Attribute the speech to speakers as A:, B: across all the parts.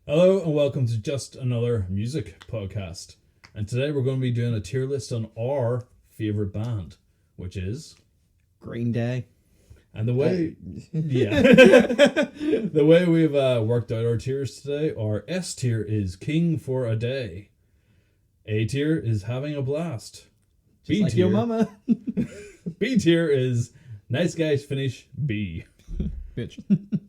A: Hello and welcome to just another music podcast. And today we're going to be doing a tier list on our favorite band, which is
B: Green Day.
A: and the way the way we've worked out our tiers today. Our S tier is King for a Day. A tier is Having a Blast.
B: Just like your mama.
A: B tier is Nice Guys Finish B.
B: Bitch.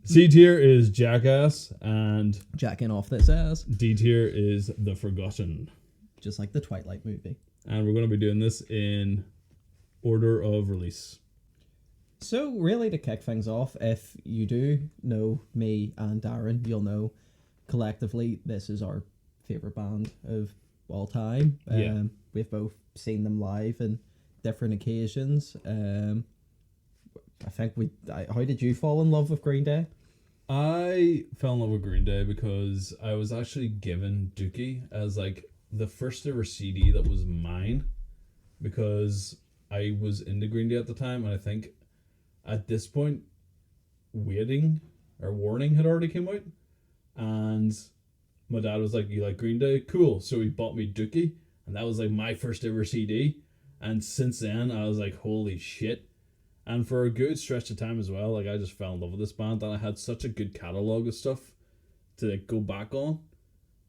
A: C tier is Jackass, and
B: Jacking off this ass.
A: D tier is The Forgotten.
B: Just like the Twilight movie.
A: And we're going to be doing this in order of release.
B: So really to kick things off, if you do know me and Darren, you'll know collectively this is our favourite band of all time.
A: Yeah.
B: We've both seen them live in different occasions. I think how did you fall in love with Green Day?
A: I fell in love with Green Day because I was actually given Dookie as like the first ever CD that was mine, because I was into Green Day at the time, and I think at this point Warning had already came out, and my dad was like, "You like Green Day? Cool." So he bought me Dookie, and that was like my first ever CD, and since then I was like, holy shit. And for a good stretch of time as well, like I just fell in love with this band, and I had such a good catalogue of stuff to like go back on,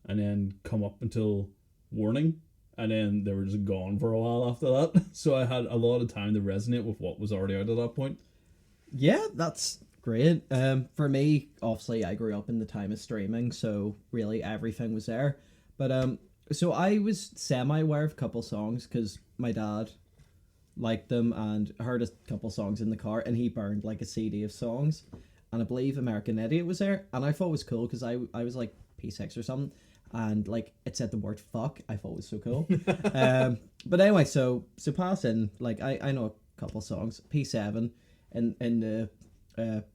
A: and then come up until Warning, and then they were just gone for a while after that. So I had a lot of time to resonate with what was already out at that point.
B: Yeah, that's great. For me, obviously, I grew up in the time of streaming, so really everything was there. But so I was semi-aware of a couple songs because my dad liked them and heard a couple songs in the car, and he burned like a CD of songs, and I believe American Idiot was there, and I thought it was cool because I was like P6 or something, and like it said the word fuck. I thought it was so cool. But anyway, so passing, like I know a couple songs. P7 in the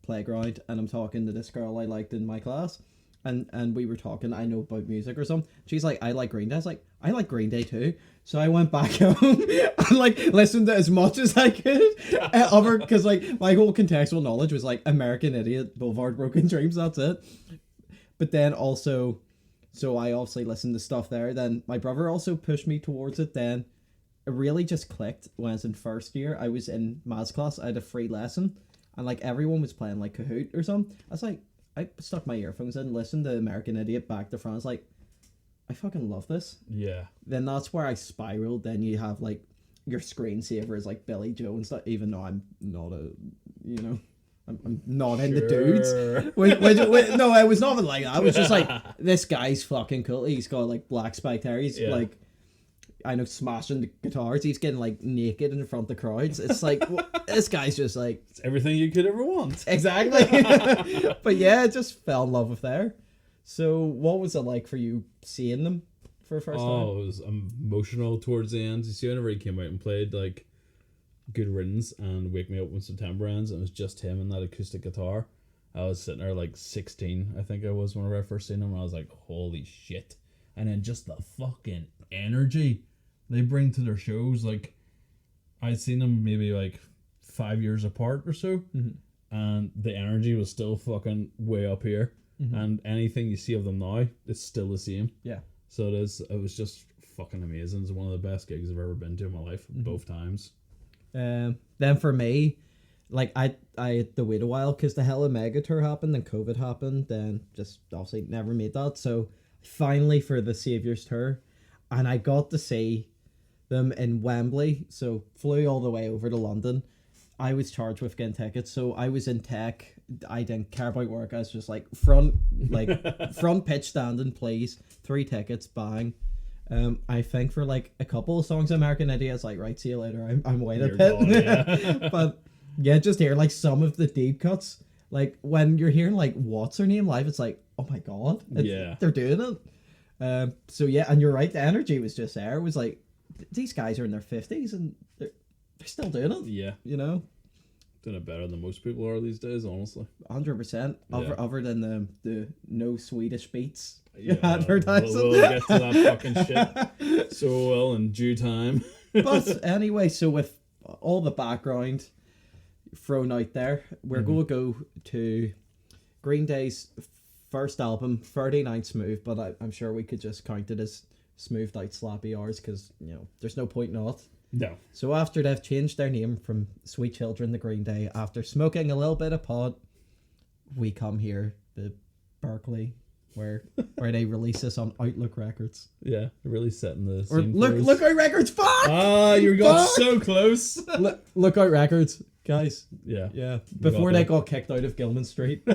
B: playground, and I'm talking to this girl I liked in my class, and we were talking, I know about music or something. She's like, I like Green Day. I was like, I like Green Day too. So I went back home and like listened to as much as I could because like my whole contextual knowledge was like American Idiot, Boulevard Broken Dreams, that's it. But then also, so I obviously listened to stuff there. Then my brother also pushed me towards it. Then it really just clicked when I was in first year. I was in maths class. I had a free lesson, and like everyone was playing like Kahoot or something. I was like, I stuck my earphones in, listened to American Idiot back to front. I was like, I fucking love this.
A: Yeah.
B: Then that's where I spiraled. Then you have like your screensaver is like Billy Joe and stuff. Even though I'm not I'm not into dudes. No, I was not like that. I was just like, this guy's fucking cool. He's got like black spiked hair. He's like, I know, smashing the guitars. He's getting like naked in front of the crowds. It's like, this guy's just like,
A: It's everything you could ever want.
B: exactly. But yeah, I just fell in love with there. So what was it like for you seeing them for the first time?
A: Oh, it was emotional towards the end. You see, whenever he came out and played like Good Riddance and Wake Me Up When September Ends, and it was just him and that acoustic guitar. I was sitting there like 16, I think I was, whenever I first seen him, and I was like, holy shit. And then just the fucking energy they bring to their shows. Like, I'd seen them maybe like 5 years apart or so, and the energy was still fucking way up here. And anything you see of them now, it's still the same.
B: Yeah.
A: So it was just fucking amazing. It's one of the best gigs I've ever been to in my life, both times.
B: Then for me, like I had to wait a while because the Hella Mega tour happened, then COVID happened, then just obviously never made that. So finally for the Saviour's tour, and I got to see them in Wembley. So flew all the way over to London. I was charged with getting tickets, so I was in tech. I didn't care about work. I was just like front pitch standing, please. 3 tickets, bang. I think for like a couple of songs, American Idiot, it's like, right, see you later. I'm away to pit.
A: Yeah.
B: But yeah, just hear like some of the deep cuts. Like when you're hearing like What's Her Name live, it's like, oh my god, they're doing it. So yeah, and you're right. The energy was just there. It was like, these guys are in their 50s and they're still doing it.
A: Yeah.
B: You know?
A: Doing it better than most people are these days, honestly.
B: 100%. Other than the no Swedish beats
A: advertising. We'll get to that fucking shit so well in due time.
B: But anyway, so with all the background thrown out there, we're going to go to Green Day's first album, 39 smooth, but I'm sure we could just count it as smoothed out slappy hours because, there's no point not.
A: No.
B: So after they've changed their name from Sweet Children to Green Day, after smoking a little bit of pot, we come here to Berkeley, where they release this on Outlook Records.
A: Yeah, really setting the
B: Or
A: scene.
B: Lookout Records, fuck!
A: Ah, you got so close.
B: Lookout Records, guys.
A: Yeah.
B: Yeah. Before they got kicked out of Gilman Street.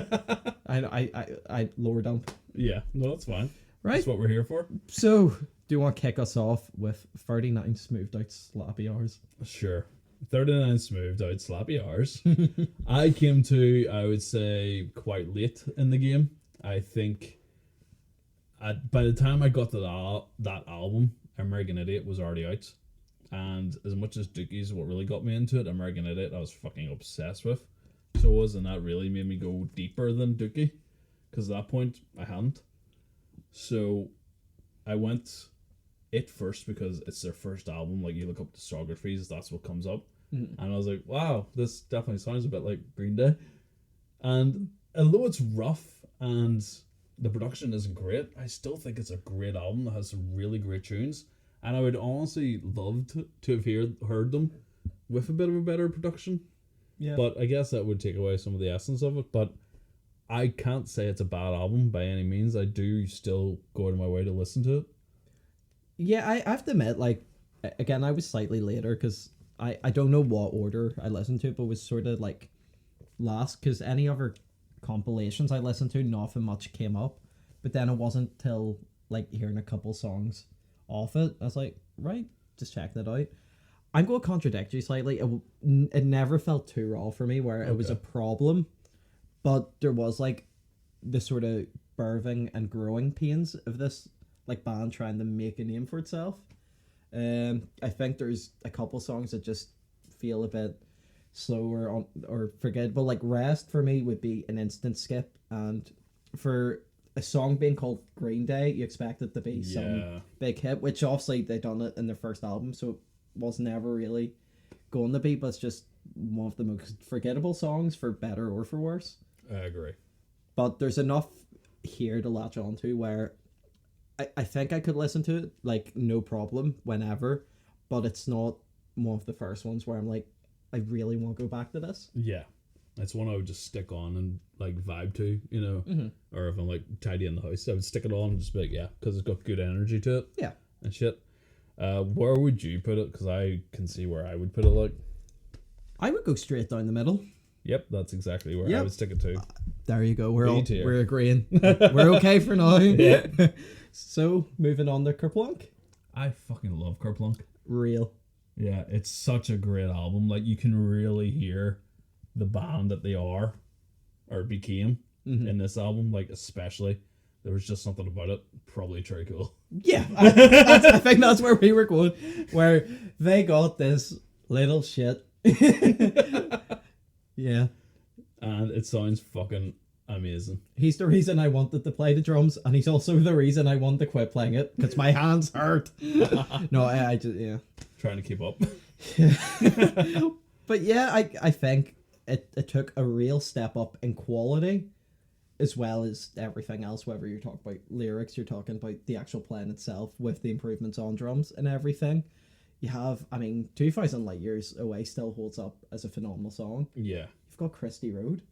B: I lower dump.
A: Yeah, no, that's fine.
B: Right.
A: That's what we're here for.
B: So, do you want to kick us off with 39 smoothed out slappy hours?
A: Sure. 39 smoothed out slappy hours. I came to, I would say, quite late in the game. I think by the time I got to that album, American Idiot was already out. And as much as Dookie's what really got me into it, American Idiot I was fucking obsessed with. So it was, and that really made me go deeper than Dookie. Because at that point, I hadn't. So I went it first because it's their first album. Like, you look up discographies, that's what comes up. Mm-hmm. And I was like, wow, this definitely sounds a bit like Green Day. And although it's rough and the production isn't great, I still think it's a great album that has some really great tunes. And I would honestly love to have heard them with a bit of a better production. Yeah. But I guess that would take away some of the essence of it. But I can't say it's a bad album by any means. I do still go out of my way to listen to it.
B: Yeah, I have to admit, like, again, I was slightly later because I don't know what order I listened to, but it was sort of like last, because any other compilations I listened to, nothing much came up. But then it wasn't till like hearing a couple songs off it, I was like, right, just check that out. I'm going to contradict you slightly. It never felt too raw for me where it was a problem, but there was like the sort of birthing and growing pains of this like band trying to make a name for itself. I think there's a couple songs that just feel a bit slower or forgettable. Like Rest for me would be an instant skip, and for a song being called Green Day, you expect it to be some big hit, which obviously they done it in their first album, so it was never really going to be, but it's just one of the most forgettable songs for better or for worse.
A: I agree.
B: But there's enough here to latch on to where I think I could listen to it, like, no problem, whenever, but it's not one of the first ones where I'm like, I really want to go back to this.
A: Yeah. It's one I would just stick on and, like, vibe to, you know? Mm-hmm. Or if I'm, like, tidy in the house, I would stick it on and just be like, yeah, because it's got good energy to it.
B: Yeah.
A: And shit. Where would you put it? Because I can see where I would put it, like.
B: I would go straight down the middle.
A: Yep, that's exactly where I would stick it to.
B: There you go. We're agreeing. We're okay for now.
A: Yeah.
B: So, moving on to Kerplunk.
A: I fucking love Kerplunk.
B: Real.
A: Yeah, it's such a great album. Like, you can really hear the band that they are or became in this album. Like, especially, there was just something about it. Probably very cool.
B: Yeah, I think that's where we were going. Where they got this little shit. Yeah.
A: And it sounds fucking amazing.
B: He's the reason I wanted to play the drums, and he's also the reason I wanted to quit playing it, because my hands hurt. No, I just, yeah.
A: Trying to keep up.
B: But yeah, I think it took a real step up in quality, as well as everything else, whether you're talking about lyrics, you're talking about the actual playing itself, with the improvements on drums and everything. You have, 2000 Light Years Away still holds up as a phenomenal song.
A: Yeah.
B: You've got Christy Road.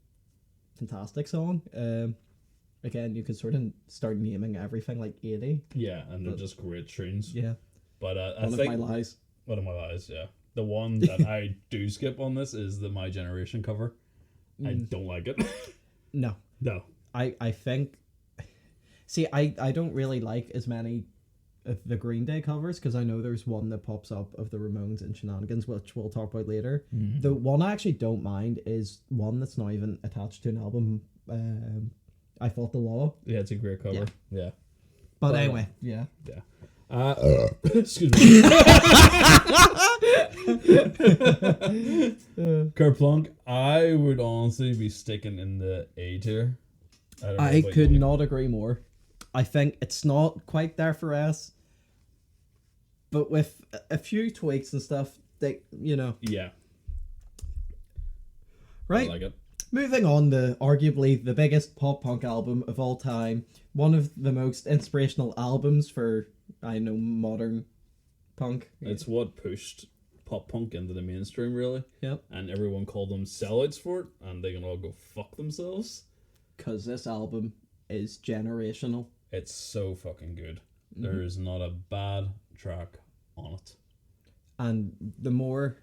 B: Fantastic song. Again, you could sort of start naming everything like 80.
A: Yeah, and they're just great tunes.
B: Yeah.
A: But I
B: think... One of My Lies.
A: One of My Lies, yeah. The one that I do skip on this is the My Generation cover. I don't like it.
B: No. I think... See, I don't really like as many of the Green Day covers, because I know there's one that pops up of the Ramones and Shenanigans, which we'll talk about later. Mm-hmm. The one I actually don't mind is one that's not even attached to an album. I Fought the Law.
A: Yeah, it's a great cover. Yeah.
B: But anyway, yeah.
A: Excuse me. Kerplunk, I would honestly be sticking in the A tier.
B: I could not agree more. I think it's not quite there for us, but with a few tweaks and stuff, they, you know.
A: Yeah.
B: Right.
A: I like it.
B: Moving on to arguably the biggest pop punk album of all time, one of the most inspirational albums for, I know, modern punk.
A: It's what pushed pop punk into the mainstream, really.
B: Yep.
A: And everyone called them sellouts for it, and they can all go fuck themselves.
B: Because this album is generational.
A: It's so fucking good. There is not a bad track on it.
B: And the more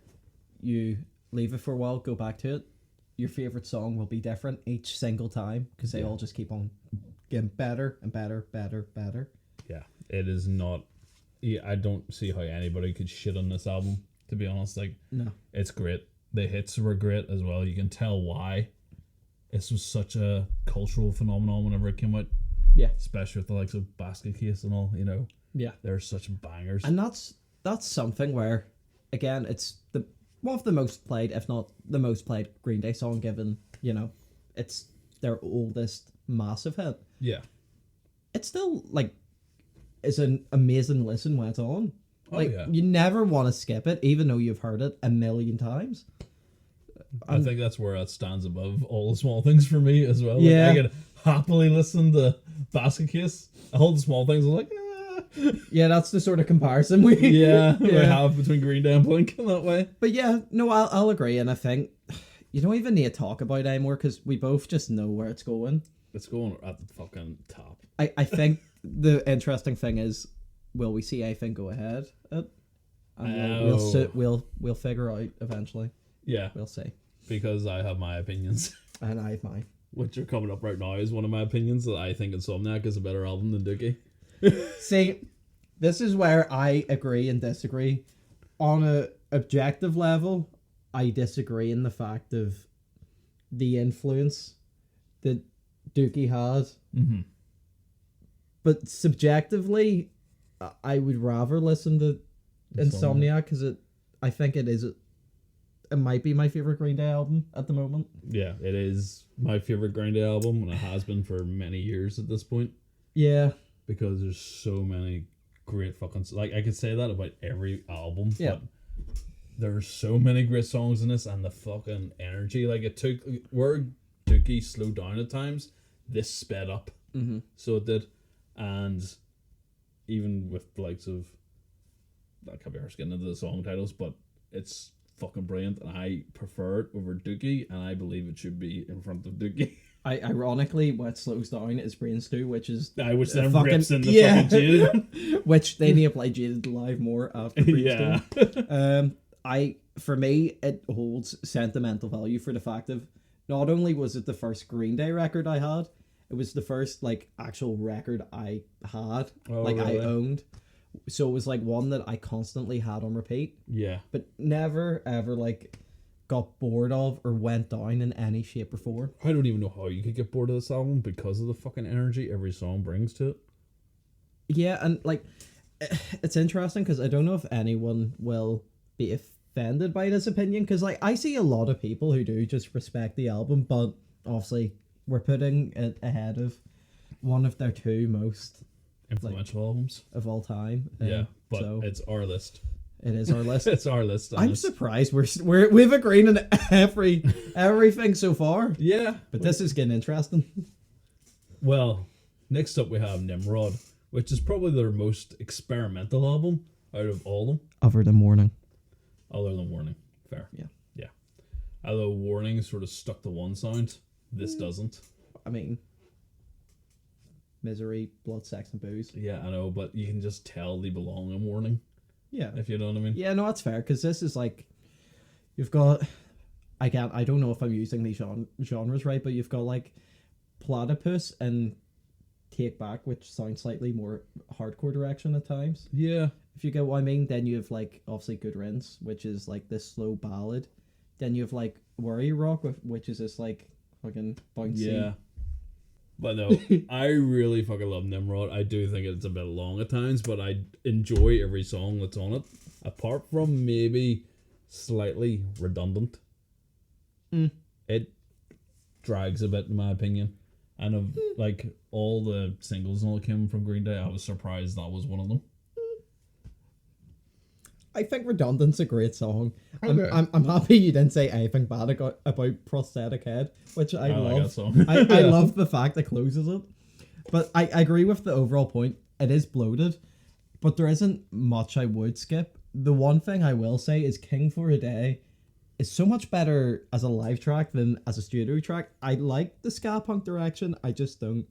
B: you leave it for a while, go back to it, your favourite song will be different each single time, because they all just keep on getting better and better, better.
A: Yeah, it is not... Yeah, I don't see how anybody could shit on this album, to be honest. Like,
B: No.
A: it's great. The hits were great as well. You can tell why. This was such a cultural phenomenon whenever it came out.
B: Yeah.
A: Especially with the likes of Basket Case and all, you know.
B: Yeah.
A: They're such bangers.
B: And that's something where, again, it's the one of the most played, if not the most played Green Day song, given, you know, it's their oldest massive hit.
A: Yeah.
B: It's still, like, is an amazing listen when it's on. Like,
A: yeah.
B: you never want to skip it, even though you've heard it a million times.
A: I think that's where it stands above all the small things for me as well.
B: Yeah.
A: Like, I could happily listen to Basket Case. All the small things are like,
B: Yeah, that's the sort of comparison we
A: we have between Green Day and Blink in that way.
B: But yeah, no, I'll agree, and I think you don't even need to talk about it anymore because we both just know where it's going.
A: It's going at the fucking top.
B: I think the interesting thing is, will we see anything go ahead? And we'll figure out eventually.
A: Yeah,
B: We'll see.
A: because I have my opinions,
B: And I have mine.
A: which are coming up right now. Is one of my opinions that I think Insomniac is a better album than Dookie.
B: See, this is where I agree and disagree. On a objective level, I disagree in the fact of the influence that Dookie has.
A: Mm-hmm.
B: But subjectively, I would rather listen to Insomniac because I think it might be my favorite Green Day album at the moment.
A: Yeah, it is my favorite Green Day album, and it has been for many years at this point.
B: Yeah.
A: Because there's so many great fucking... Like, I could say that about every album,
B: Yeah.
A: but there's so many great songs in this, and the fucking energy. Like, it took... Where Dookie slowed down at times, this sped up.
B: Mm-hmm.
A: So it did. And even with the likes of... I can't be arsed getting into the song titles, but it's fucking brilliant, and I prefer it over Dookie, and I believe it should be in front of Dookie.
B: Ironically, what slows down is Brain Stew, which is
A: Which then
B: fucking-
A: rips in the
B: yeah.
A: fucking Jaded.
B: which they need to play Jaded live more after Brain
A: Yeah.
B: Stew. For me, it holds sentimental value for the fact of not only was it the first Green Day record I had, it was the first like actual record I had,
A: Oh,
B: I
A: really?
B: owned. So it was like one that I constantly had on repeat,
A: Yeah.
B: but never ever like got bored of or went down in any shape or form.
A: I don't even know how you could get bored of this album because of the fucking energy every song brings to it.
B: Yeah, and like it's interesting because I don't know if anyone will be offended by this opinion because like I see a lot of people who do just respect the album, but obviously we're putting it ahead of one of their two most
A: Influential albums.
B: of all time.
A: Yeah, but
B: so
A: it's our list.
B: it is our list.
A: It's our list.
B: I'm surprised we've agreed on everything so far,
A: Yeah.
B: but this is getting interesting.
A: Well, next up we have Nimrod, which is probably their most experimental album out of all of them.
B: Other than Morning.
A: Other than Warning. Fair.
B: Yeah.
A: Yeah. Although Warning sort of stuck to one sound, this doesn't.
B: I mean, Misery, Blood, Sex, and Booze.
A: Yeah, I know, but you can just tell they belong in Warning,
B: Yeah.
A: if you know what I mean.
B: Yeah, no, that's fair, because this is like, you've got, I don't know if I'm using these genres right, but you've got like Platypus and Take Back, which sounds slightly more hardcore direction at times.
A: Yeah.
B: If you get what I mean, then you have like, obviously Good Riddance, which is like this slow ballad. Then you have like Worry Rock, which is this like fucking bouncy.
A: Yeah. But no, I really fucking love Nimrod. I do think it's a bit long at times, but I enjoy every song that's on it. Apart from maybe slightly redundant. It drags a bit in my opinion. And of like all the singles and all that came from Green Day, I was surprised that was one of them.
B: I think Redundant's a great song.
A: Okay.
B: I'm happy you didn't say anything bad about Prosthetic Head, which I
A: like
B: love.
A: that song.
B: I love the fact that closes it. But I agree with the overall point. It is bloated, but there isn't much I would skip. The one thing I will say is King for a Day is so much better as a live track than as a studio track. I like the ska punk direction. I just don't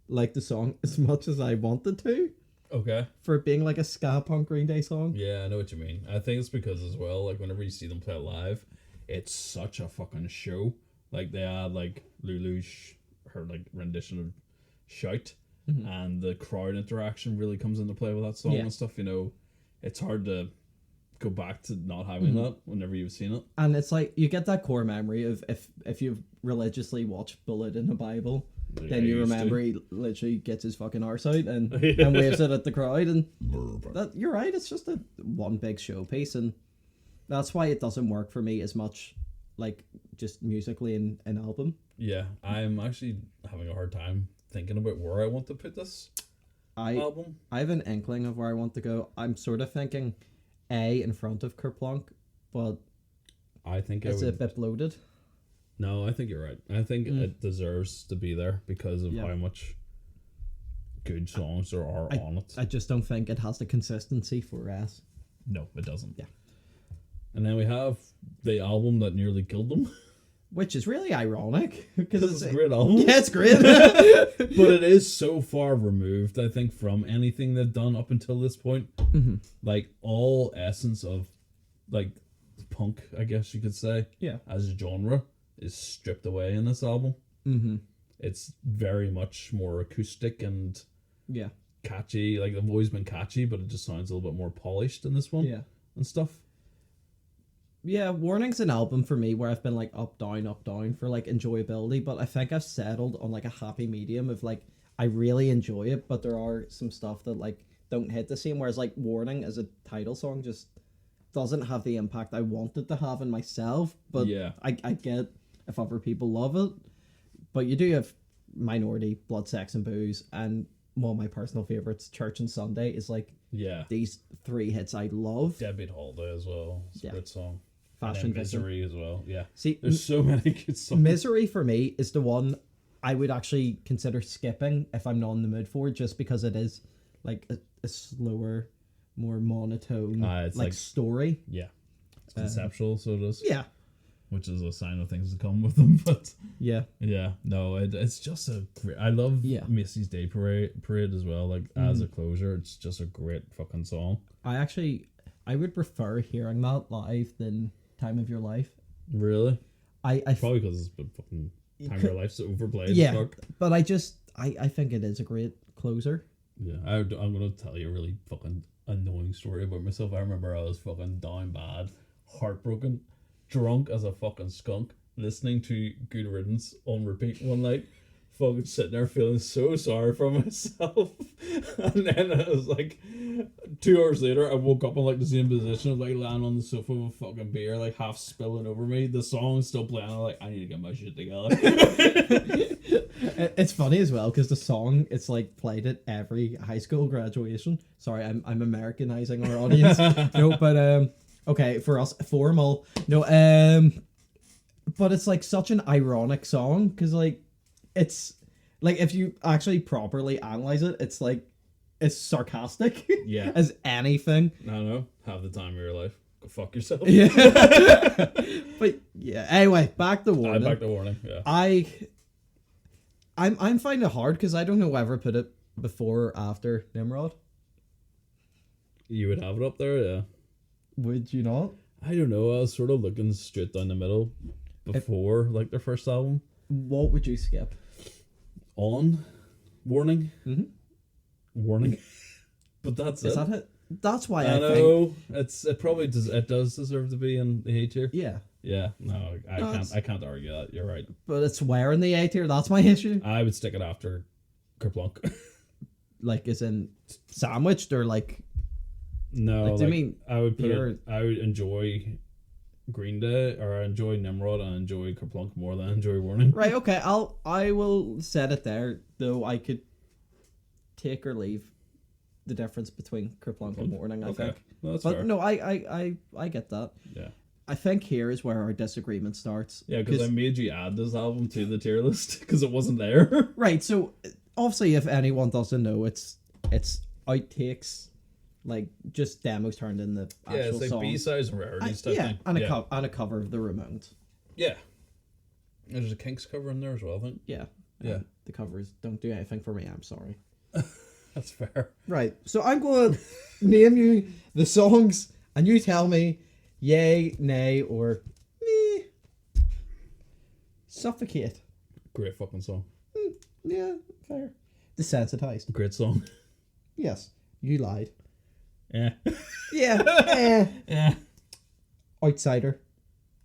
B: like the song as much as I wanted to.
A: Okay.
B: For it being like a ska punk Green Day song.
A: Yeah, I know what you mean. I think it's because as well, like whenever you see them play it live, it's such a fucking show. Like they had like Lulu's her like rendition of Shout, and the crowd interaction really comes into play with that song and stuff. You know, it's hard to go back to not having that whenever you've seen it.
B: And it's like you get that core memory of if you've religiously watched Bullet in the Bible. Then you remember he literally gets his fucking arse out and waves it at the crowd, and that you're right. It's just a one big showpiece, and that's why it doesn't work for me as much, like just musically in an album.
A: Yeah, I'm actually having a hard time thinking about where I want to put this album.
B: I have an inkling of where I want to go. I'm sort of thinking A in front of Kerplunk, but
A: I think
B: it's a bit bloated.
A: No, I think you're right. I think it deserves to be there because of how much good songs there are on it.
B: I just don't think it has the consistency for us.
A: No, it doesn't.
B: Yeah.
A: And then we have the album that nearly killed them.
B: Which is really ironic. Because
A: it's a great album.
B: Yeah, it's great.
A: But it is so far removed, I think, from anything they've done up until this point.
B: Mm-hmm.
A: Like, all essence of, like, punk, I guess you could say, as a genre, is stripped away in this album.
B: Mm-hmm.
A: It's very much more acoustic and catchy. Like, they've always been catchy, but it just sounds a little bit more polished in this one and stuff.
B: Yeah, Warning's an album for me where I've been like up, down for like enjoyability, but I think I've settled on like a happy medium of like, I really enjoy it, but there are some stuff that like don't hit the same, whereas like Warning as a title song just doesn't have the impact I wanted to have in myself, but I get if other people love it. But you do have Minority, Blood, Sex and Booze, and one of my personal favorites, Church and Sunday, is like these three hits I love.
A: Deadbeat Holiday as well. It's a good song.
B: Fashion
A: and Misery as well. Yeah.
B: See,
A: there's so many good songs.
B: Misery for me is the one I would actually consider skipping if I'm not in the mood for it, just because it is like a slower, more monotone like story.
A: Yeah. It's conceptual, so it is.
B: Yeah.
A: Which is a sign of things to come with them, but
B: yeah,
A: no, it's just a great. I love Macy's Day Parade as well. Like as a closure, it's just a great fucking song.
B: I would prefer hearing that live than Time of Your Life.
A: Really?
B: I
A: probably because it's been fucking Time of Your Life's overplayed.
B: Yeah, but I think it is a great closer.
A: Yeah, I'm gonna tell you a really fucking annoying story about myself. I remember I was fucking down bad, heartbroken, drunk as a fucking skunk, listening to Good Riddance on repeat one night, fucking sitting there feeling so sorry for myself. And then it was like 2 hours later, I woke up in like the same position of like lying on the sofa with a fucking beer, like half spilling over me. The song's still playing. I'm like, I need to get my shit together.
B: It's funny as well because the song, it's like played at every high school graduation. Sorry, I'm Americanizing our audience. No, but okay, for us, formal. No, but it's like such an ironic song because like it's like if you actually properly analyze it, it's like it's sarcastic.
A: Yeah.
B: As anything.
A: No, have the time of your life. Go fuck yourself.
B: Yeah. But yeah. Anyway, back to Warning.
A: Back to Warning. Yeah.
B: I'm finding it hard because I don't know whether put it before or after Nimrod.
A: You would have it up there, yeah.
B: Would you not?
A: I don't know. I was sort of looking straight down the middle before like their first album.
B: What would you skip?
A: On Warning.
B: Mm-hmm.
A: Warning. But that's
B: Is
A: it.
B: that it? That's why
A: I
B: know.
A: It probably does. It does deserve to be in the A tier.
B: Yeah.
A: Yeah. No, I can't argue that. You're right.
B: But it's where in the A tier. That's my issue.
A: I would stick it after Kerplunk.
B: Like, as in sandwiched or like.
A: No,
B: like, do you mean
A: I would put it. I would enjoy Green Day, or I enjoy Nimrod, and I enjoy Kerplunk more than I enjoy Warning.
B: Right. Okay. I will set it there. Though I could take or leave the difference between Kerplunk and Morning, I think.
A: Well, that's
B: But
A: fair.
B: no, I get that.
A: Yeah.
B: I think here is where our disagreement starts.
A: Yeah, because I made you add this album to the tier list because it wasn't there.
B: Right, so obviously if anyone doesn't know, it's outtakes, like just demos turned in the actual
A: Yeah, it's like
B: song.
A: B-sides and rarities type
B: Yeah,
A: thing.
B: and a cover of the Ramones.
A: Yeah. There's a Kinks cover in there as well, I think.
B: Yeah.
A: Yeah.
B: The covers don't do anything for me, I'm sorry.
A: That's fair.
B: Right, so I'm going to name you the songs, and you tell me yay, nay, or meh. Suffocate.
A: Great fucking song.
B: Yeah, fair. Desensitized.
A: Great song.
B: Yes, you lied.
A: Yeah.
B: Yeah. Eh.
A: Yeah.
B: Outsider.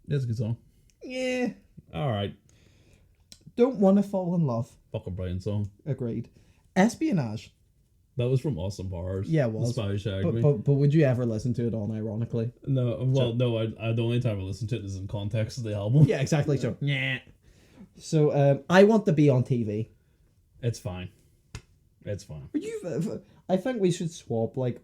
A: That's a good song.
B: Yeah.
A: Alright.
B: Don't want to fall in love.
A: Fucking brilliant song.
B: Agreed. Espionage.
A: That was from Austin Powers.
B: Yeah, it was.
A: The Spanish
B: But,
A: Agony.
B: but would you ever listen to it unironically?
A: No, well, no, I the only time I listen to it is in context of the album.
B: Yeah, exactly. So, yeah. So, I want to be on TV.
A: It's fine. It's fine.
B: I think we should swap, like,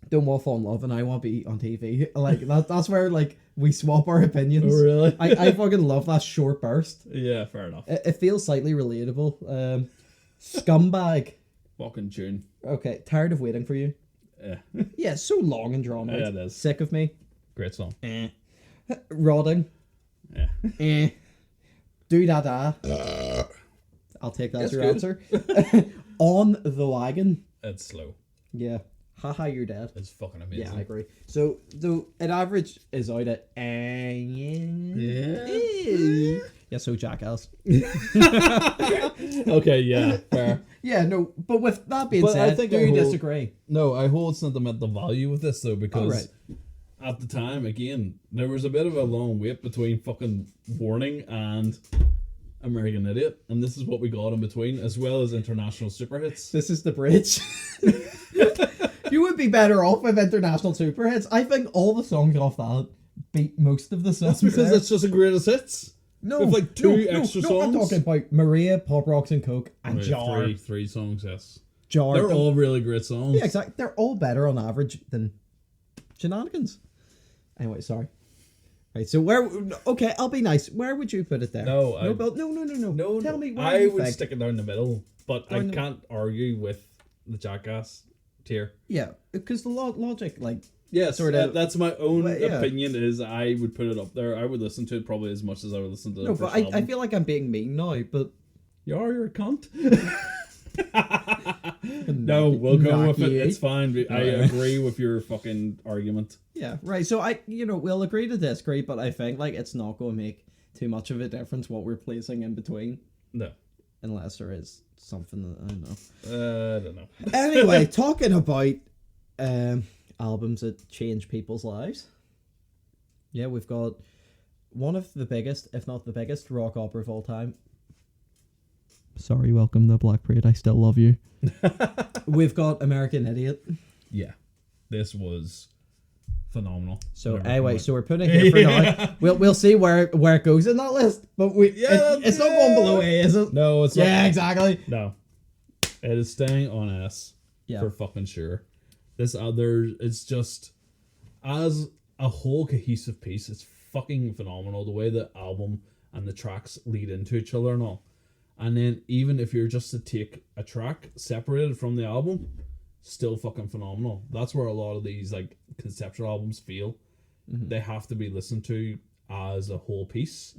B: don't want to fall in love and I want to be on TV. Like, that's where, like, we swap our opinions.
A: Oh, really?
B: I fucking love that short burst.
A: Yeah, fair enough.
B: It feels slightly relatable. Scumbag.
A: Fucking tune.
B: Okay, tired of waiting for you.
A: Yeah.
B: Yeah, it's so long and drawn out.
A: Yeah, it is.
B: Sick of me.
A: Great song.
B: Rotting.
A: Yeah.
B: Do da da. I'll take that as your
A: good.
B: answer. On the wagon.
A: It's slow.
B: Yeah. Haha, you're dead.
A: It's fucking amazing.
B: Yeah, I agree. So, though, an average is out at... Yeah, so Jackass.
A: Okay, yeah, fair.
B: Yeah, no, but with that being
A: But
B: said,
A: I think
B: do
A: I
B: you
A: hold-
B: disagree?
A: No, I hold sentimental value with this though because
B: right.
A: at the time, again, there was a bit of a long wait between fucking Warning and American Idiot, and this is what we got in between, as well as international super hits.
B: This is the bridge. You would be better off with international super hits. I think all the songs off that beat most of the songs.
A: That's because
B: there.
A: it's just the greatest hits.
B: No,
A: with like two extra
B: no, I'm
A: songs.
B: talking about Maria, Pop Rocks and Coke, and
A: Right,
B: Jar.
A: three songs, yes.
B: Jar.
A: They're all really great songs.
B: Yeah, exactly. They're all better on average than Shenanigans. Anyway, sorry. Right, so where? Okay, I'll be nice. Where would you put it there?
A: No,
B: no. Tell me. Where
A: I
B: you
A: would
B: think.
A: stick it down the middle, but I can't argue with the Jackass tier.
B: Yeah, because the logic, like.
A: Yes,
B: Sort of-
A: that's my own
B: Well, yeah.
A: opinion. Is I would put it up there. I would listen to it probably as much as I would listen to the
B: No,
A: first
B: but I
A: album.
B: feel like I'm being mean now, but.
A: You're a cunt. No, we'll go with it. It's fine. I agree with your fucking argument.
B: Yeah, right. So we'll agree to disagree, but I think like it's not going to make too much of a difference what we're placing in between,
A: No,
B: unless there is something that I don't know.
A: I don't know.
B: Anyway, talking about albums that change people's lives. Yeah, we've got one of the biggest, if not the biggest, rock opera of all time. Sorry, welcome to Black Parade. I still love you. We've got American Idiot.
A: Yeah, this was phenomenal.
B: So
A: Whatever
B: anyway,
A: you
B: so we're putting it here for now. We'll see where it goes in that list, but it's not going below A, is it?
A: No, it's not.
B: Yeah, exactly.
A: No, it is staying on S.
B: Yeah.
A: For fucking sure. This other, it's just as a whole cohesive piece. It's fucking phenomenal the way the album and the tracks lead into each other and all. And then even if you're just to take a track separated from the album, still fucking phenomenal. That's where a lot of these like conceptual albums feel. Mm-hmm. They have to be listened to as a whole piece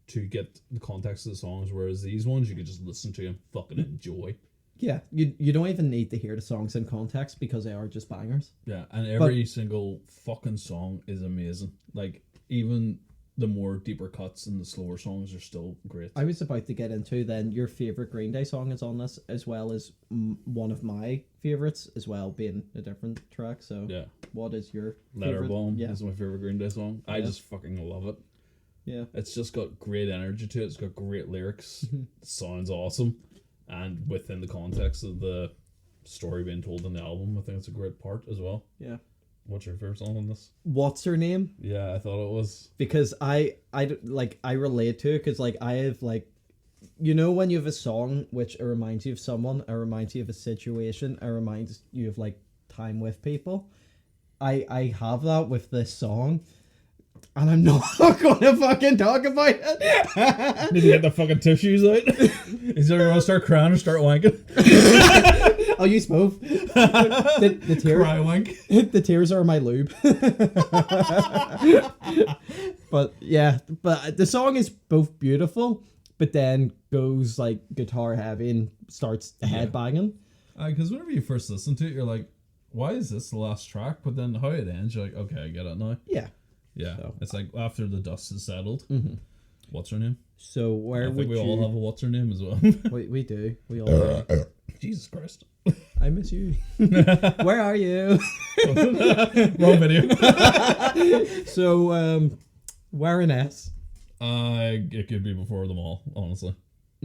A: to get the context of the songs, whereas these ones you could just listen to and fucking enjoy.
B: Yeah, you don't even need to hear the songs in context because they are just bangers.
A: Yeah, and every single fucking song is amazing. Like, even the more deeper cuts and the slower songs are still great.
B: I was about to get into then your favourite Green Day song is on this, as well as one of my favourites, as well being a different track. So
A: Yeah.
B: what is your
A: Letter
B: favourite?
A: Bomb
B: Yeah.
A: is my favorite Green Day song. I just fucking love it.
B: Yeah.
A: It's just got great energy to it. It's got great lyrics. It sounds awesome. And within the context of the story being told in the album, I think it's a great part as well.
B: Yeah.
A: What's your favorite song on this?
B: What's her name?
A: Yeah, I thought it was.
B: Because I relate to it because like I have like you know when you have a song which it reminds you of someone, it reminds you of a situation, it reminds you of like time with people. I have that with this song, and I'm not gonna fucking talk about it.
A: Did you get the fucking tissues out? Is there gonna start crying or start wanking?
B: I'll use both. The tears,
A: Cry wank.
B: the tears are my lube. But yeah, but the song is both beautiful, but then goes like guitar heavy and starts head banging.
A: Because whenever you first listen to it, you're like, why is this the last track? But then how it ends, you're like, okay, I get it now.
B: Yeah.
A: Yeah.
B: So.
A: It's like after the dust has settled. What's her name?
B: So where
A: I
B: would
A: think we all have a what's her name as well.
B: we do. We all do.
A: Jesus Christ.
B: I miss you. Where are you?
A: Wrong video.
B: So where in S?
A: It could be before them all, honestly.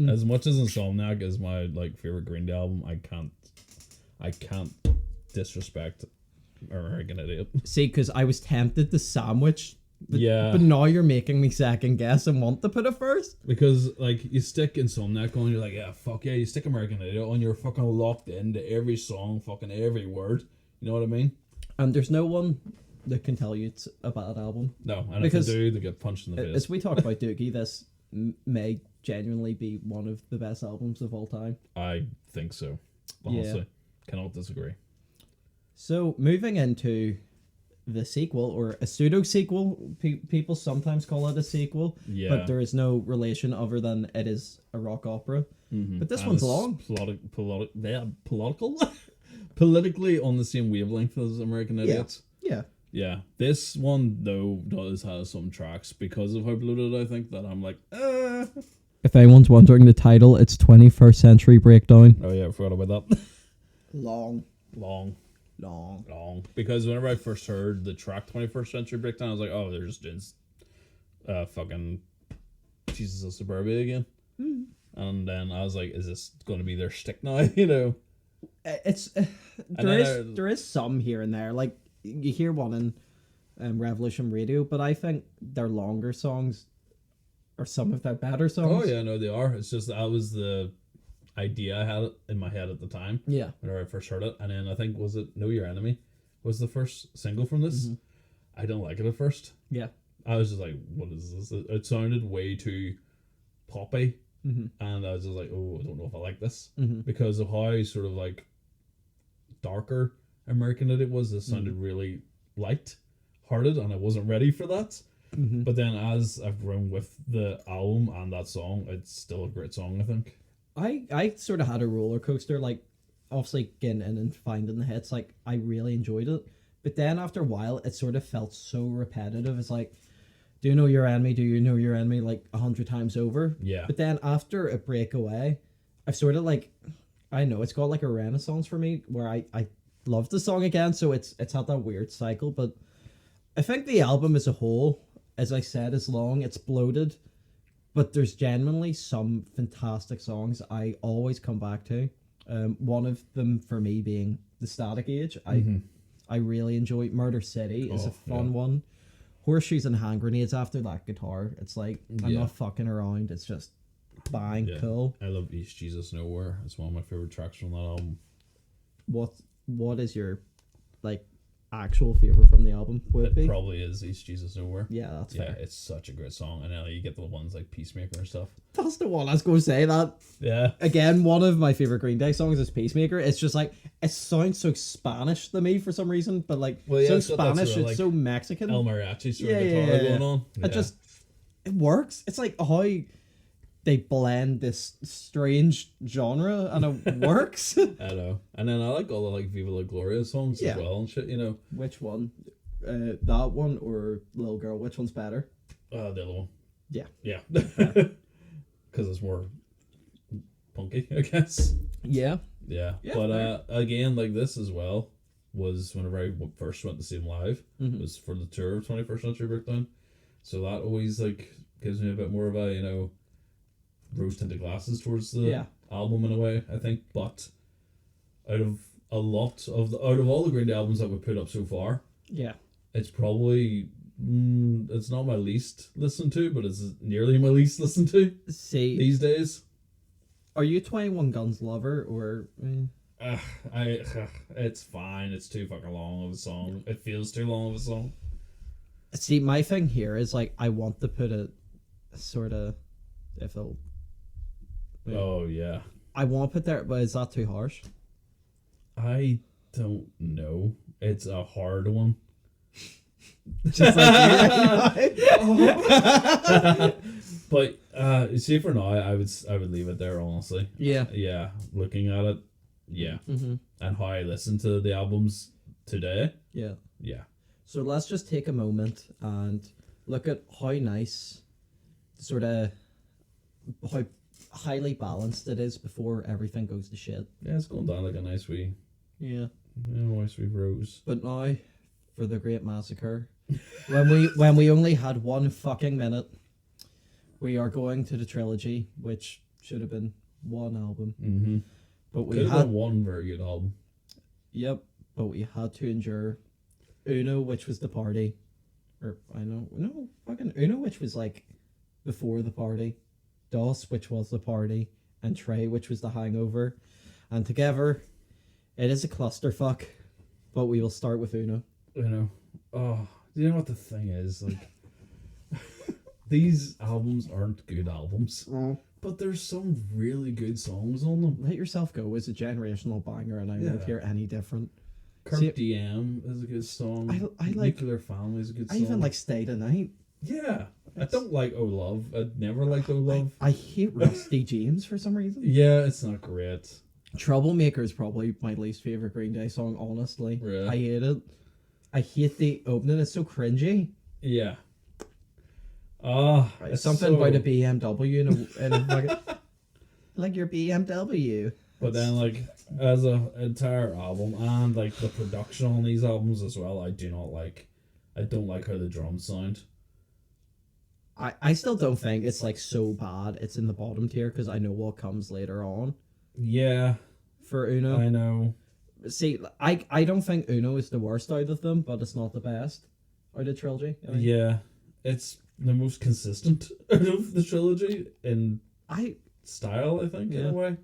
A: As much as Insomniac is my like favorite Green Day album, I can't disrespect American Idiot.
B: See, because I was tempted to sandwich.
A: Yeah.
B: But now you're making me second guess and want to put it first.
A: Because like you stick Insomniac on, you're like, yeah, fuck yeah. You stick American Idiot on, you're fucking locked into every song, fucking every word. You know what I mean?
B: And there's no one that can tell you it's a bad album.
A: No, and
B: Because
A: if they do, they get punched in the face.
B: As we talk about Dookie, this may genuinely be one of the best albums of all time.
A: I think so. Honestly, cannot disagree.
B: So moving into the sequel, or a pseudo sequel, people sometimes call it a sequel,
A: Yeah.
B: but there is no relation other than it is a rock opera. But this
A: And
B: one's
A: it's
B: long.
A: Politically on the same wavelength as American Idiots.
B: Yeah.
A: Yeah. This one though does have some tracks because of how bloated I think that I'm like,
B: If anyone's wondering the title, it's 21st Century Breakdown.
A: oh yeah, I forgot about that.
B: Long.
A: Long. Because whenever I first heard the track 21st Century Breakdown, I was like, oh, they're just doing fucking Jesus of Suburbia again. And then I was like, is this going to be their stick now? You know?
B: It's there is some here and there. Like you hear one in Revolution Radio, but I think their longer songs are some of their better songs.
A: Oh yeah, no, they are. It's just that was the idea I had in my head at the time.
B: Yeah.
A: Whenever I first heard it, and then I think was it Know Your Enemy was the first single from this. I didn't like it at first.
B: Yeah.
A: I was just like, what is this? It sounded way too poppy, and I was just like, oh, I don't know if I like this because of how sort of like darker American Idiot was. This sounded really light-hearted, and I wasn't ready for that. But then as I've grown with the album and that song, it's still a great song, I think.
B: I sort of had a roller coaster, like obviously getting in and finding the hits. Like I really enjoyed it, but then after a while, it sort of felt so repetitive. It's like, do you know your enemy? Do you know your enemy? Like 100 times over.
A: Yeah.
B: But then after a breakaway, I've sort of like, I know it's got like a renaissance for me where I love the song again. So it's had that weird cycle, but I think the album as a whole, as I said, is long. It's bloated. But there's genuinely some fantastic songs I always come back to. One of them for me being The Static Age. I really enjoy Murder City is a fun one. Horseshoes and Hand Grenades after that guitar. It's like, I'm not fucking around. It's just bang, cool.
A: I love East Jesus Nowhere. It's one of my favorite tracks from that album.
B: What is your like actual favorite from the album?
A: It probably is East Jesus Nowhere.
B: Yeah, that's fair.
A: It's such a great song, and then you get the ones like Peacemaker and stuff.
B: That's the one I was going to say. That again, one of my favorite Green Day songs is Peacemaker. It's just like it sounds so Spanish to me for some reason, but like so Spanish,
A: sort of,
B: it's so Mexican.
A: El Mariachi sort of guitar going on.
B: It works. It's like how they blend this strange genre and it works.
A: I know. And then I like all the like Viva La Gloria songs as well and shit, you know.
B: Which one? That one or Little Girl? Which one's better?
A: The other one.
B: Yeah.
A: Yeah. Because it's more punky, I guess.
B: Yeah.
A: Yeah. But again, like this as well was whenever I first went to see them live, was for the tour of 21st Century Breakdown. So that always like gives me a bit more of a, you know, rose tinted glasses towards the album in a way, I think. But out of all the Green Day albums that we put up so far, it's probably It's not my least listened to, but it's nearly my least listened to
B: See,
A: these days.
B: are you 21 Guns lover or?
A: It's fine. It's too fucking long of a song. It feels too long of a song.
B: See, my thing here is like I want to put a sort of, if it'll.
A: Oh yeah.
B: I want to put there, but is that too harsh?
A: I don't know. It's a hard one.
B: Just like you.
A: But you see, for now, I would leave it there. Honestly.
B: Yeah.
A: Yeah. Looking at it, yeah,
B: Mm-hmm.
A: and how I listen to the albums today,
B: Yeah.
A: yeah.
B: So let's just take a moment and look at how nice, sort of, how highly balanced it is before everything goes to shit.
A: Yeah, it's going down like a nice wee,
B: Yeah.
A: nice wee rose.
B: But now, for the Great Massacre, when we only had 1 fucking minute, we are going to the trilogy, which should have been 1 album.
A: Mm-hmm.
B: But we
A: Could have
B: had
A: been one very good album.
B: Yep, but we had to endure Uno, which was the party, or fucking Uno, which was like before the party, Dos, which was the party, and Trey, which was the hangover, and together, it is a clusterfuck. But we will start with Uno.
A: You know, oh, you know what the thing is, like, these albums aren't good albums, but there's some really good songs on them.
B: Let Yourself Go is a generational banger, and I won't hear any different.
A: Kirk
B: See,
A: DM is a good song.
B: I like.
A: Nuclear Family is a good
B: I
A: song.
B: even like Stay the Night.
A: Yeah, I don't like Oh Love. I never liked Oh Love.
B: I hate Rusty James for some reason.
A: Yeah, it's not great.
B: Troublemaker is probably my least favorite Green Day song, honestly.
A: Really?
B: I hate it. I hate the opening. It's so cringy.
A: Yeah. It's
B: Something
A: so...
B: about a BMW in a fucking, like your BMW.
A: But then, like, as an entire album and like the production on these albums as well, I don't like how the drums sound.
B: I still don't think it's like so bad. It's in the bottom tier because I know what comes later on.
A: Yeah,
B: For Uno,
A: I know.
B: See, I don't think Uno is the worst out of them, but it's not the best out of trilogy. I mean.
A: Yeah, it's the most consistent out of the trilogy in style, I think, in a way.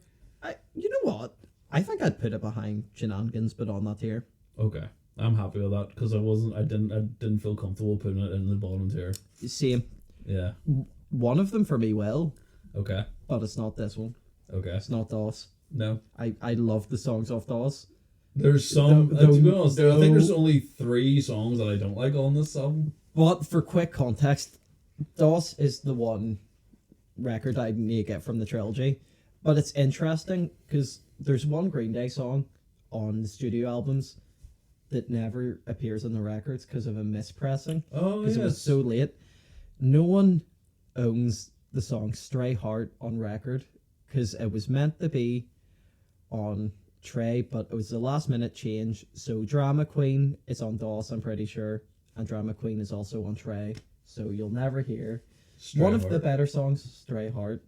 B: You know what? I think I'd put it behind Shenanigans, but on that tier.
A: Okay, I'm happy with that because I didn't feel comfortable putting it in the bottom tier.
B: Same.
A: Yeah.
B: One of them for me will.
A: Okay.
B: But it's not this one.
A: Okay.
B: It's not DOS.
A: No.
B: I love the songs off DOS.
A: There's some. To be honest, I think there's only 3 songs that I don't like on this album.
B: But for quick context, DOS is the one record I need to get from the trilogy. But it's interesting because there's one Green Day song on the studio albums that never appears on the records because of a mispressing.
A: Oh,
B: Because
A: yes.
B: it was so late. No one owns the song Stray Heart on record because it was meant to be on Trey, but it was a last minute change. So Drama Queen is on DOS, I'm pretty sure, and Drama Queen is also on Trey. So you'll never hear
A: Stray
B: one of
A: Heart.
B: the better songs, Stray Heart.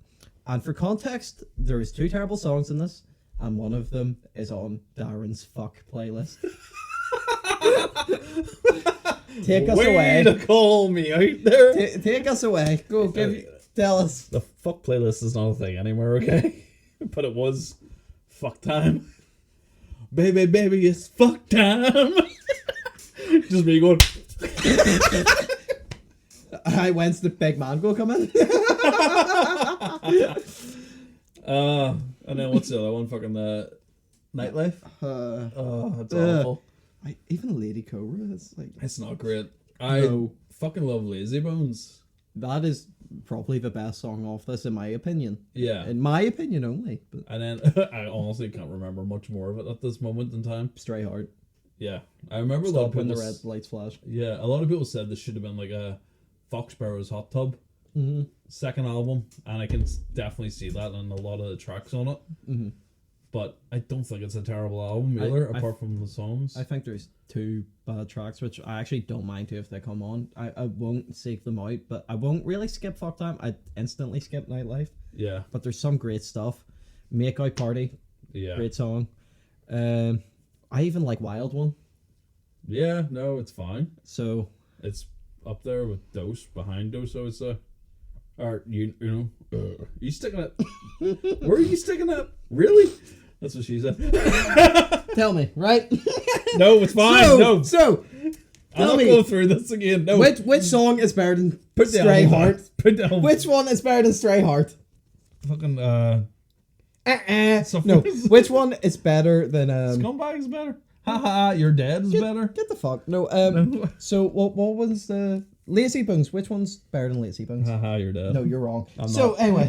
B: And for context, there is 2 terrible songs in this, and one of them is on Darren's fuck playlist. Take us
A: Way
B: away.
A: to call me out there.
B: Take us away. Go, tell us.
A: The fuck playlist is not a thing anymore, okay? But it was fuck time. Baby, baby, it's fuck time. Just me going.
B: Hi, when's the big man go come in?
A: And then what's the other one? Fucking the Nightlife. That's awful.
B: Even Lady Cobra, it's like
A: It's not great. I fucking love Lazy Bones.
B: that is probably the best song off this, in my opinion.
A: Yeah.
B: In my opinion only. But
A: And then I honestly can't remember much more of it at this moment in time.
B: Stray Heart.
A: Yeah, I remember a lot
B: Stop
A: of
B: when
A: people.
B: the red lights flash.
A: Yeah, a lot of people said this should have been like a Foxsparrow's Hot Tub second album, and I can definitely see that in a lot of the tracks on it.
B: Mm-hmm.
A: But I don't think it's a terrible album either, apart from the songs.
B: I think there's 2 bad tracks, which I actually don't mind to if they come on. I won't seek them out, but I won't really skip Fuck Time. I'd instantly skip Nightlife.
A: Yeah,
B: But there's some great stuff. Make Out Party,
A: yeah,
B: great song. I even like Wild One.
A: yeah. No, it's fine.
B: So
A: It's up there with Dose, behind Dose, I would say. Or, you know, you sticking it? Where are you sticking it? Really? That's what she said.
B: Tell me, right?
A: No, it's fine.
B: So,
A: I'll not go through this again. No.
B: Which song is better than Stray Heart? Which one is better than Stray Heart?
A: Fucking,
B: No, which one is better than
A: Scumbag's better. Haha, your dad is better.
B: Get the fuck. No, so what was the Lazy Bones? Which one's better than Lazy Bones?
A: Haha, your dad.
B: No, you're wrong.
A: I'm
B: so
A: not.
B: Anyway,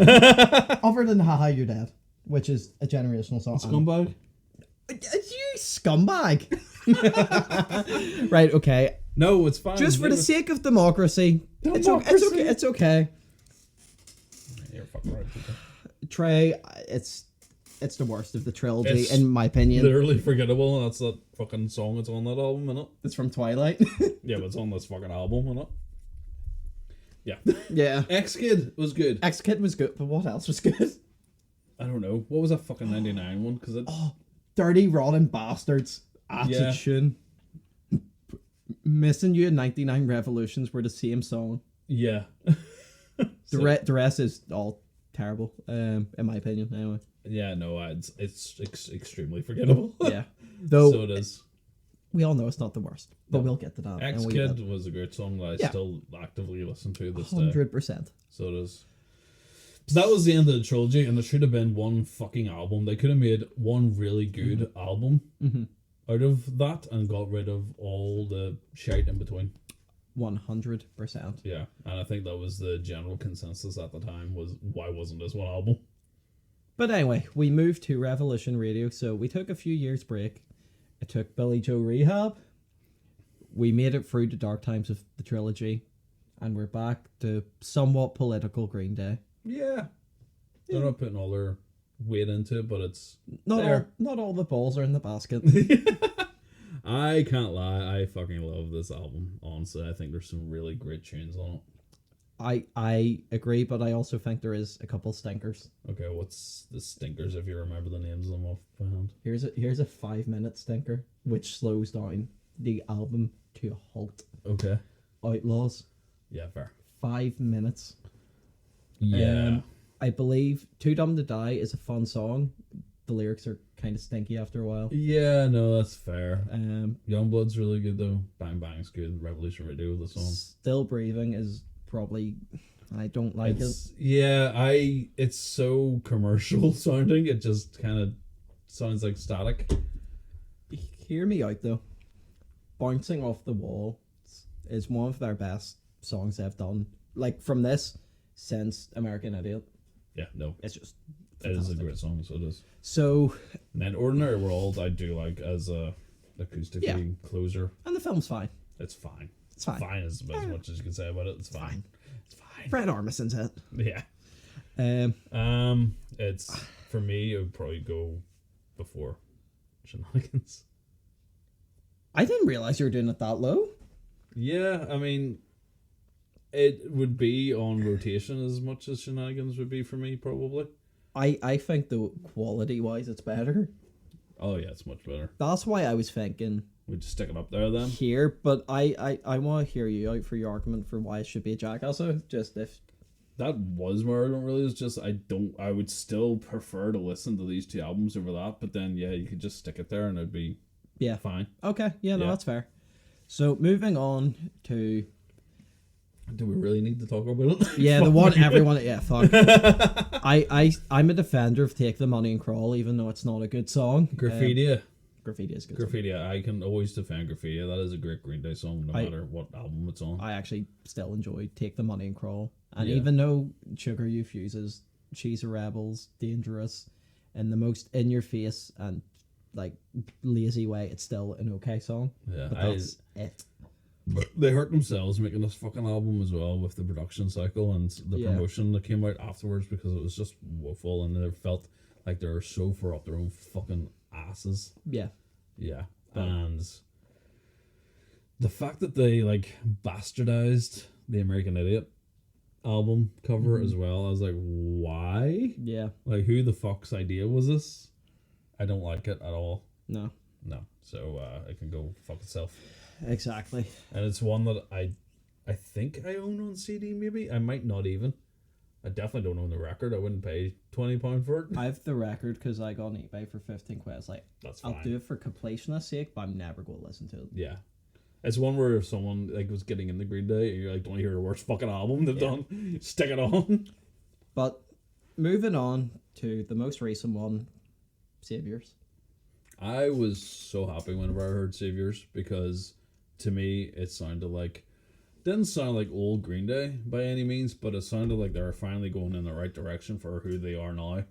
B: other than Haha You're Dead, which is a generational song.
A: Scumbag?
B: You scumbag. Right, okay.
A: No, it's fine.
B: Just for the sake of democracy. It's okay. It's okay.
A: You're fucking right.
B: Trey, it's the worst of the trilogy, in my opinion.
A: Literally forgettable, and that's that fucking song that's on that album, innit?
B: It's from Twilight.
A: Yeah, but it's on this fucking album, innit? Yeah.
B: Yeah.
A: X-Kid was good.
B: X-Kid was good, but what else was good?
A: I don't know. What was that fucking 99 one? Cause
B: Dirty Rotten Bastards.
A: Yeah.
B: Attitude. Missing You and 99 Revolutions were the same song.
A: Yeah.
B: The rest is all terrible, in my opinion, anyway.
A: Yeah, no, it's extremely forgettable.
B: Yeah. Though,
A: so it is.
B: We all know it's not the worst, but we'll get to that.
A: X-Kid was a great song that I still actively listen to this
B: 100%.
A: day. So it is. So that was the end of the trilogy, and there should have been one fucking album. They could have made one really good album out of that and got rid of all the shite in between.
B: 100%.
A: Yeah, and I think that was the general consensus at the time, was why wasn't this one album?
B: But anyway, we moved to Revolution Radio, so we took a few years break. It took Billy Joe rehab. We made it through the dark times of the trilogy, and we're back to somewhat political Green Day.
A: Yeah. They're not putting all their weight into it, but it's
B: not all the balls are in the basket.
A: I can't lie, I fucking love this album, honestly. I think there's some really great tunes on it.
B: I agree, but I also think there is a couple stinkers.
A: Okay, what's the stinkers, if you remember the names of them off by hand?
B: Here's a 5-minute stinker, which slows down the album to a halt.
A: Okay.
B: Outlaws.
A: Yeah, fair.
B: 5 minutes.
A: Yeah.
B: I believe Too Dumb to Die is a fun song. The lyrics are kind of stinky after a while.
A: Yeah, no, that's fair. Youngblood's really good though. Bang Bang's good. Revolution Radio, the song.
B: Still Breathing is probably, I don't like it.
A: Yeah, it's so commercial sounding. It just kind of sounds like static.
B: Hear me out though. Bouncing Off the Wall is one of their best songs they've done. Like from this since American Idiot.
A: Yeah, no.
B: It's just
A: fantastic. It is a great song, so it is.
B: So
A: and then Ordinary World I do like as a acoustic closer.
B: And the film's fine.
A: It's fine.
B: It's fine.
A: Fine is as much as you can say about it. It's fine. It's fine.
B: Fred Armisen's it.
A: Yeah. It's for me it would probably go before Shenanigans.
B: I didn't realize you were doing it that low.
A: Yeah, I mean it would be on rotation as much as Shenanigans would be for me, probably.
B: I think though quality wise it's better.
A: Oh yeah, it's much better.
B: That's why I was thinking
A: we'd just stick it up there then.
B: Here, but I want to hear you out for your argument for why it should be a Jackass. So just if
A: that was my argument really, is just I would still prefer to listen to these two albums over that, but then yeah, you could just stick it there and it'd be fine.
B: Okay, yeah, no, that's fair. So moving on to,
A: do we really need to talk about it?
B: Yeah, the one everyone. Yeah, fuck. I'm a defender of Take the Money and Crawl, even though it's not a good song.
A: Graffiti.
B: Graffiti is good.
A: Graffiti. I can always defend Graffiti. That is a great Green Day song, no matter what album it's on.
B: I actually still enjoy Take the Money and Crawl, and even though Sugar You Fuses, She's a Rebel's, Dangerous, in the most in your face and like lazy way, it's still an okay song.
A: Yeah,
B: but that's it.
A: But they hurt themselves making this fucking album as well with the production cycle and the promotion that came out afterwards, because it was just woeful and they felt like they were so far up their own fucking asses.
B: Yeah.
A: And the fact that they like bastardized the American Idiot album cover as well, I was like, why?
B: Yeah.
A: Like, who the fuck's idea was this? I don't like it at all.
B: No.
A: So it can go fuck itself.
B: Exactly.
A: And it's one that I I think I own on CD. Maybe I might not even. I definitely don't own the record. I wouldn't pay £20 for it.
B: I have the record because I got on eBay for 15 quid. I was like,
A: That's fine.
B: I'll do it for completionist sake, but I'm never going to listen to it.
A: Yeah. It's one where if someone like was getting into Green Day, and you're like, don't you hear the worst fucking album they've done? Stick it on.
B: But moving on to the most recent one, Saviors.
A: I was so happy whenever I heard Saviors because to me it sounded like didn't sound like old Green Day by any means, but it sounded like they were finally going in the right direction for who they are now,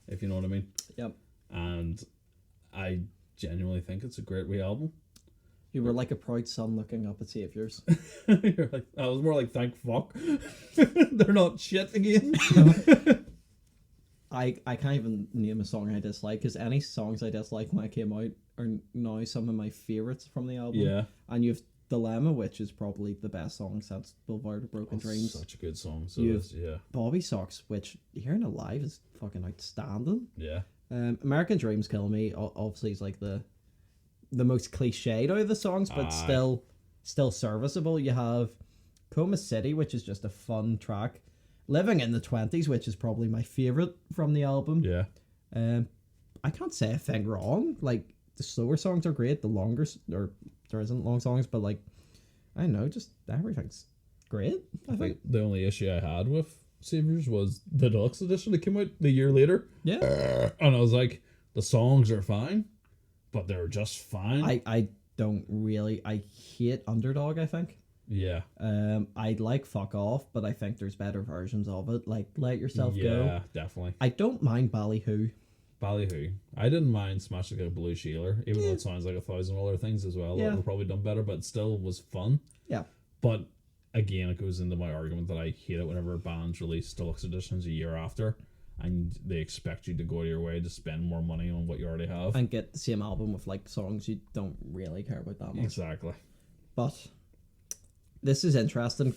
A: if you know what I mean.
B: Yep.
A: And I genuinely think it's a great wee album.
B: You were like a proud son looking up at Saviors.
A: You're like, I was more like, thank fuck. They're not shit again.
B: I can't even name a song I dislike, because any songs I dislike when I came out are now some of my favourites from the album.
A: Yeah.
B: And you have Dilemma, which is probably the best song since Boulevard of Broken Dreams.
A: Such a good song. So yeah.
B: Bobby Socks, which hearing it live is fucking outstanding.
A: Yeah.
B: American Dreams Kill Me obviously is like the most cliched out of the songs, but still serviceable. You have Coma City, which is just a fun track. Living in the 20s, which is probably my favourite from the album.
A: Yeah.
B: I can't say a thing wrong. Like, the slower songs are great, the longer, or there isn't long songs, but like, I don't know, just everything's great. I think
A: the only issue I had with Saviors was the deluxe edition that came out the year later.
B: Yeah.
A: And I was like, the songs are fine, but they're just fine.
B: I hate Underdog, I think.
A: Yeah.
B: I like Fuck Off, but I think there's better versions of it, like Let Yourself Go.
A: Yeah, definitely.
B: I don't mind Ballyhoo.
A: Ballyhoo. I didn't mind Smash Like a Blue Sheeler, even though it sounds like 1,000 other things as well that were probably done better, but it still was fun.
B: Yeah.
A: But again, it goes into my argument that I hate it whenever bands release deluxe editions a year after and they expect you to go your way to spend more money on what you already have.
B: And get the same album with like songs you don't really care about that much.
A: Exactly.
B: But this is interesting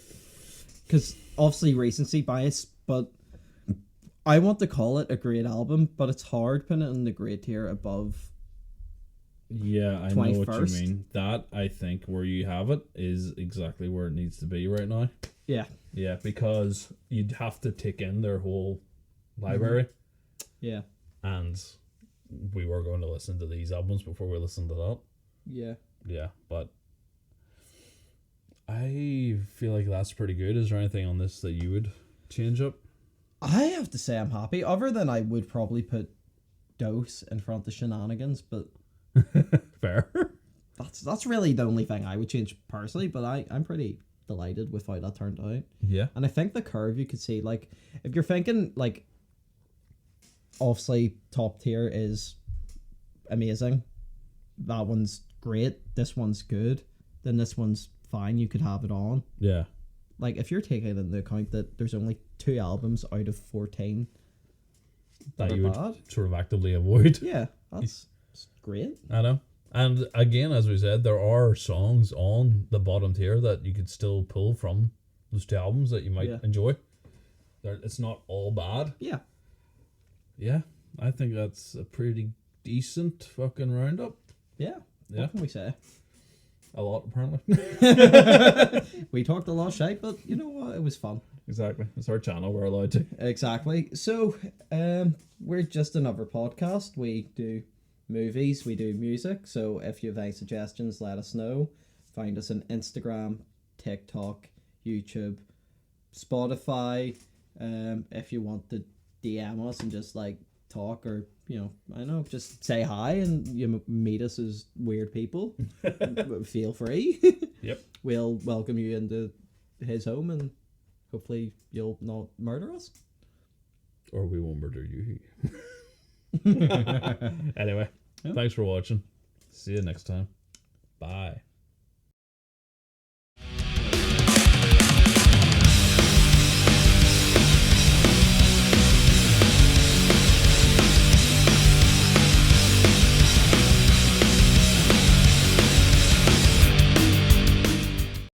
B: because obviously recency bias, but I want to call it a great album, but it's hard putting it in the great tier above.
A: Yeah, I know what you mean. That, I think, where you have it is exactly where it needs to be right now.
B: Yeah.
A: Yeah, because you'd have to take in their whole library.
B: Yeah.
A: And we were going to listen to these albums before we listened to that.
B: Yeah.
A: Yeah, but I feel like that's pretty good. Is there anything on this that you would change up?
B: I have to say I'm happy, other than I would probably put Dose in front of Shenanigans, but
A: fair.
B: That's really the only thing I would change personally, but I'm pretty delighted with how that turned out.
A: Yeah.
B: And I think the curve you could see, like, if you're thinking, like, obviously top tier is amazing, that one's great, this one's good, then this one's fine, you could have it on.
A: Yeah.
B: Like, if you're taking into account that there's only 2 albums out of 14
A: that you
B: bad,
A: would sort of actively avoid.
B: Yeah, that's great.
A: I know. And again, as we said, there are songs on the bottom tier that you could still pull from those 2 albums that you might enjoy. It's not all bad.
B: Yeah.
A: Yeah, I think that's a pretty decent fucking roundup.
B: Yeah. What can we say?
A: A lot, apparently.
B: We talked a lot of shit, but you know what? It was fun.
A: Exactly. It's our channel. We're allowed to.
B: Exactly. So, we're just another podcast. We do movies. We do music. So, if you have any suggestions, let us know. Find us on Instagram, TikTok, YouTube, Spotify. If you want to DM us and just like talk, or you know, I don't know, just say hi and you meet us as weird people. Feel free.
A: Yep.
B: We'll welcome you into his home and hopefully you'll not murder us.
A: Or we won't murder you. Anyway, thanks for watching. See you next time. Bye.